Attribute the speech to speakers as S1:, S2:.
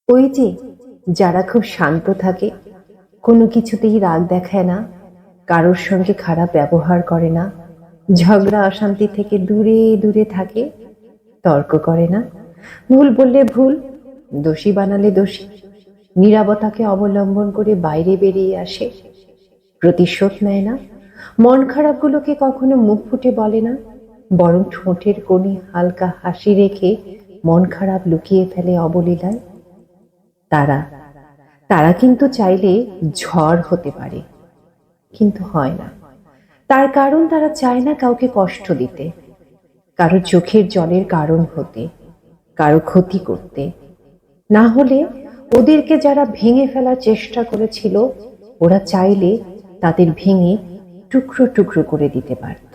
S1: ওই যে যারা খুব শান্ত থাকে, কোনো কিছুতেই রাগ দেখায় না, কারোর সঙ্গে খারাপ ব্যবহার করে না, ঝগড়া অশান্তি থেকে দূরে দূরে থাকে, তর্ক করে না, ভুল বললে ভুল, দোষী বানালে দোষী, নীরবতাকে অবলম্বন করে বাইরে বেরিয়ে আসে, প্রতিশোধ নেয় না, মন খারাপগুলোকে কখনো মুখ ফুটে বলে না, বরং ঠোঁটের কোণে হালকা হাসি রেখে মন খারাপ লুকিয়ে ফেলে অবলীলায়। তারা তারা কিন্তু চাইলে ঝড় হতে পারে, কিন্তু হয় না। তার কারণ তারা চায় না কাউকে কষ্ট দিতে, কারো চোখের জলের কারণ হতে, কারো ক্ষতি করতে। না হলে ওদেরকে যারা ভেঙে ফেলার চেষ্টা করেছিল, ওরা চাইলে তাদের ভেঙে টুকরো টুকরো করে দিতে পারত।